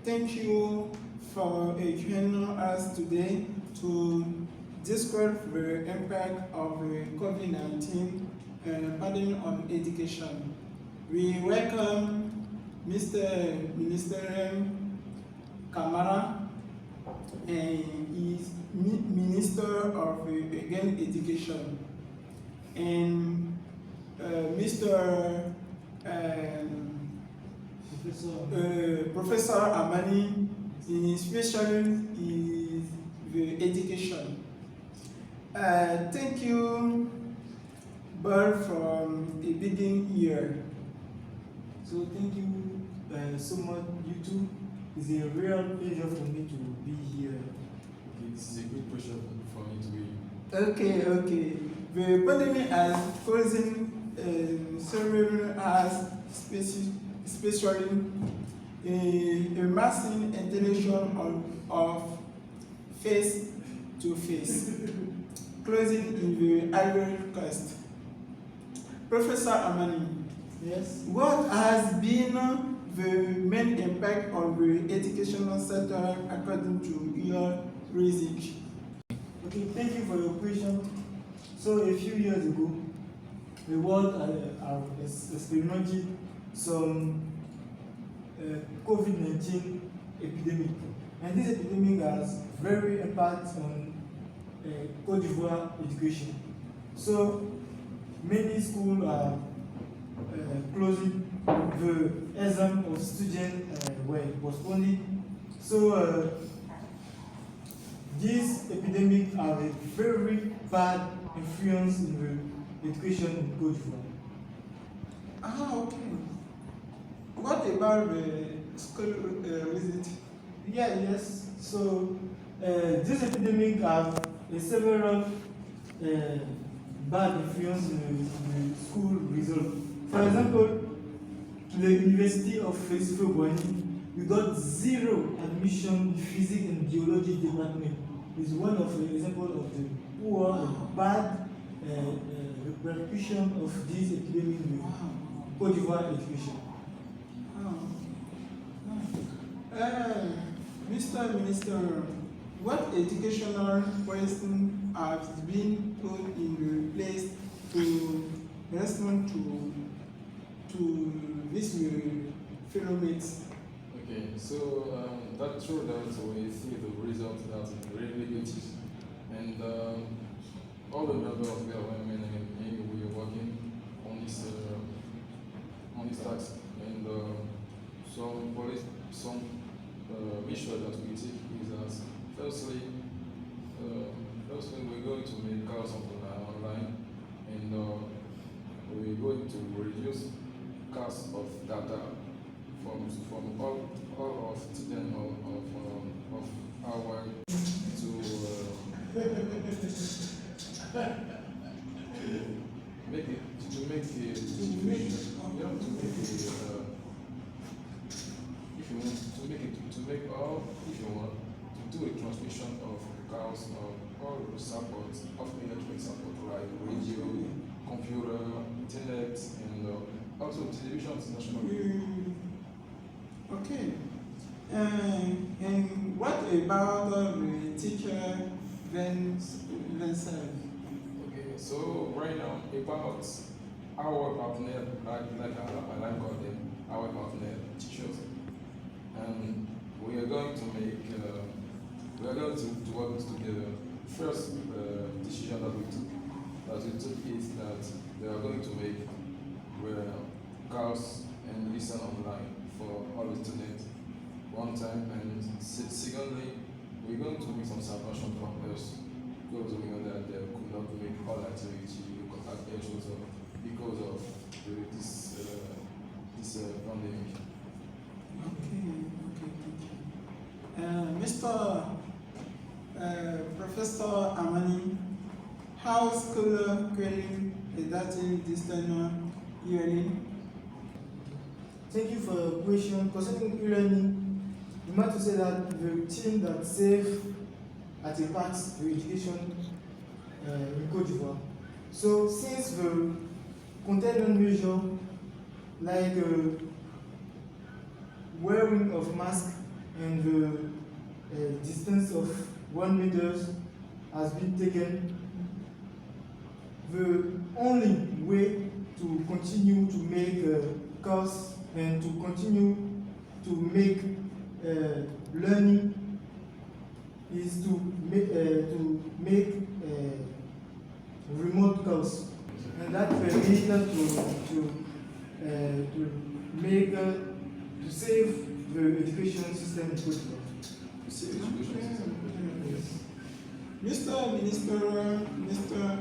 thank you for joining us today to discuss the impact of COVID-19 burden on education. We welcome Mr. Minister Kamara, and he is Minister of Education, and Mr. Professor Amani, his specialty is the education. Thank you, Bob, from the beginning here. So thank you so much, you two. It's a real pleasure for me to be here. It's a good pleasure for me to be. Okay. The pandemic has caused several as especially a massive interaction of face to face, closing in the Ivory Coast. Professor Amani, Yes? what has been the main impact on the educational sector according to your research? Okay, thank you for your question. So a few years ago, the world experienced some COVID-19 epidemic. And this epidemic has very impact on Côte d'Ivoire education. So many schools are closing, the exam of students were postponed. So this epidemic have a very bad influence in the education in Côte d'Ivoire. Okay. What about the school visit? Yes. So this epidemic have several bad influence in the school result. For example, the University of Ivorian, we got zero admission in physics and biology department. It's one of the example of the poor and bad repercussion of this epidemic in Côte d'Ivoire education. Mr. Minister, what educational question has been put in place to respond to this phenomenon? Okay, so that's true that we see the result that's really good, and all the members of government and me, we are working on this task, and some measure that we take is as firstly we're going to make course online, and we're going to reduce cost of data from all of students of our to make it to make the if you want to make it to make all if you want to do a transmission of course of all the support of electronic support like radio, computer, internet, and also television international. Okay. And what about the teacher themselves? Okay, so right now about our partner, like I like call them, our partner teachers, and we are going to make, we are going to work together. First decision that we took is that they are going to make course and listen online for all the students one time, and secondly, we're going to make some submission from us because we know that they could not make all activity because of this pandemic. Okay. Mr. Professor Amani, how school creating adapting distance learning? Thank you for your question. Concerning e-learning, you might to say that the team that save at a part the education in Côte d'Ivoire. So since the containment measure like wearing of mask and the distance of 1 meter has been taken, the only way to continue to make course and to continue to make learning is to make remote course, and that permits to make to save the education system in Côte d'Ivoire. Mr. Minister,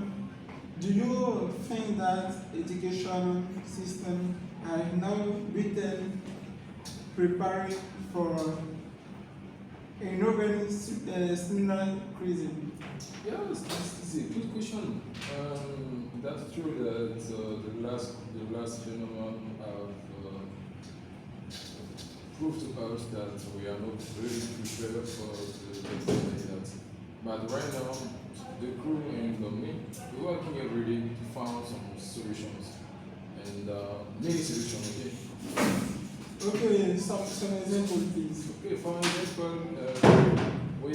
do you think that education system are now written preparing for another similar crisis? Yes, this is a good question. That's true that the last phenomenon have proved to us that we are not really prepared for the next that. But right now, the crew and me, we're working every day to find some solutions and many solutions. Okay, some example, please. Okay, for example, we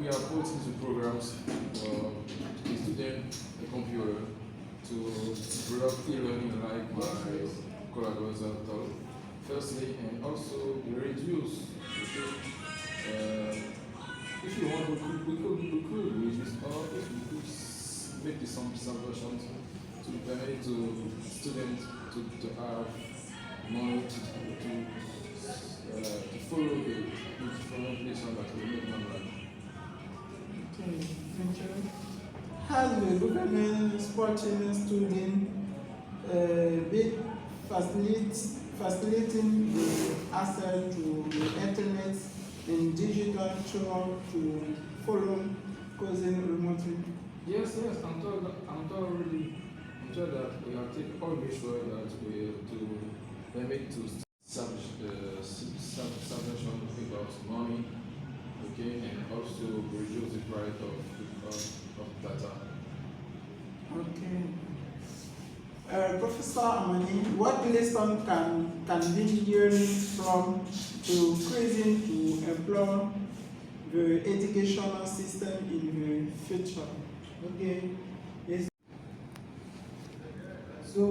are putting the programs the student a computer to develop e-learning like my collaborators told. Firstly, and also we reduce. If you want, we could reduce, or if we could make some versions to permit to students to have money to follow the information that we make online. Okay, thank you. Has the government supporting students been facilitating the access to the internet and digital tool to follow causing remotely? Yes, I'm told that we have taken all measures that we to permit to subvention about money, okay, and also reduce the price of data. Okay. Professor Amani, what lesson can be learned from to creating to employ the educational system in the future? Okay. Yes. So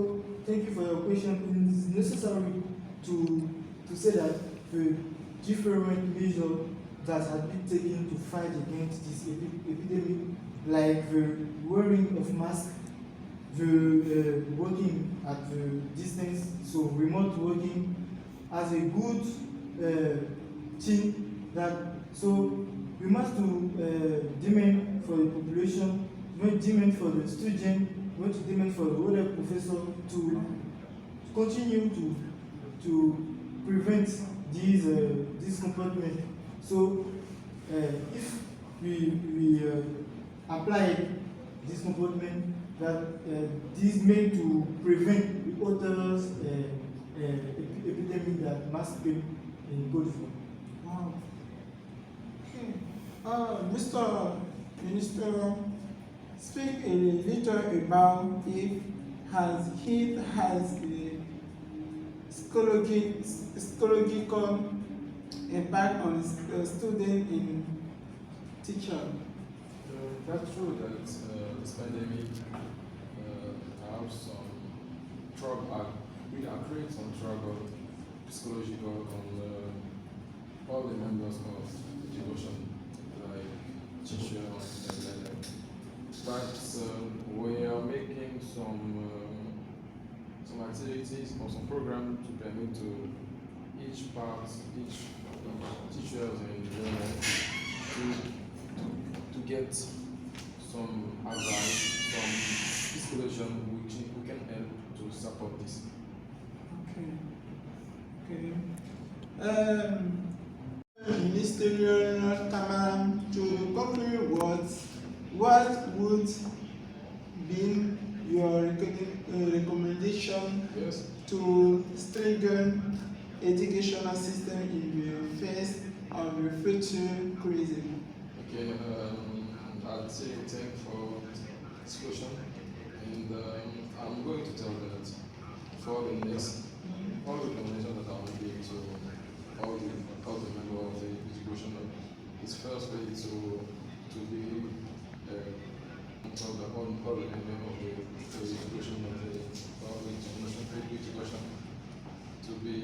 thank you for your question. It is necessary to say that the different measures that have been taken to fight against this epidemic, like the wearing of masks, the working at the distance, so remote working, as a good thing that so we must to demand for the population, not demand for the student, not to demand for the other professor to continue to prevent this comportment. So if we apply this comportment, that this meant to prevent the others epidemic that must be in Côte d'Ivoire. Wow. Okay. Mr. Minister, speak a little about it has a psychological impact on student in teacher. That's true that this pandemic have some trouble, we are creating some trouble, psychological on all the members of education, like teachers and like that. But we are making some activities or some program to permit to each teachers and learners to get some advice, some solution which we can help to support this. Okay. Ministerial Command, to conclude, what would be your recommendation Yes. to strengthen educational system in the face of the future crisis? Okay, I'd say thank for this question, and I'm going to tell that for the next all the recommendations that I will give to all the members of the way to be on the whole element of the education of the public education to be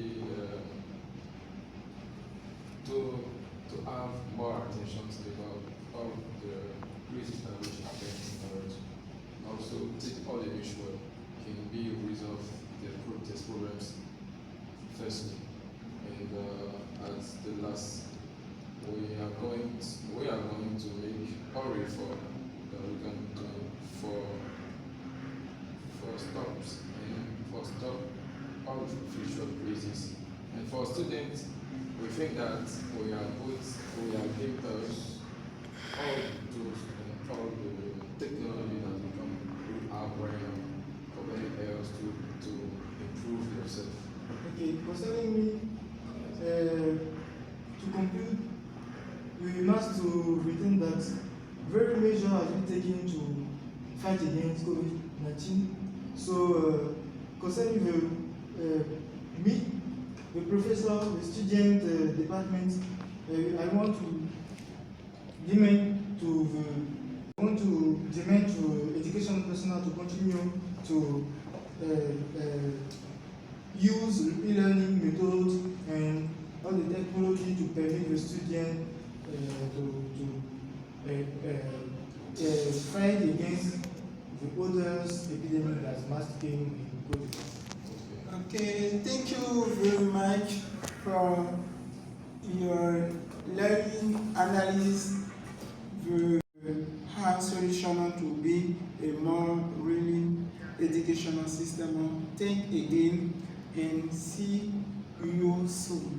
to have more attention about all the crises that which happen in the world. Also, take all the issues can be resolved these problems firstly, and as the last, we are going to make hurry for that we can do for stops and for stop all future crises. And for students, we think that we are giving us all tools and all the technology that we have right now for many else to improve yourself. Okay, concerning me, to conclude, we must to retain that very measure has been taken to fight against COVID-19. So, concerning me, the professor, the student department, I want to demand to education personnel to continue to use e-learning methods and all the technology to permit the student to fight against the others epidemic that must came in Côte. Okay, thank you very much for your learning analysis, the how solution to be a more really educational system. Thank again and see you soon.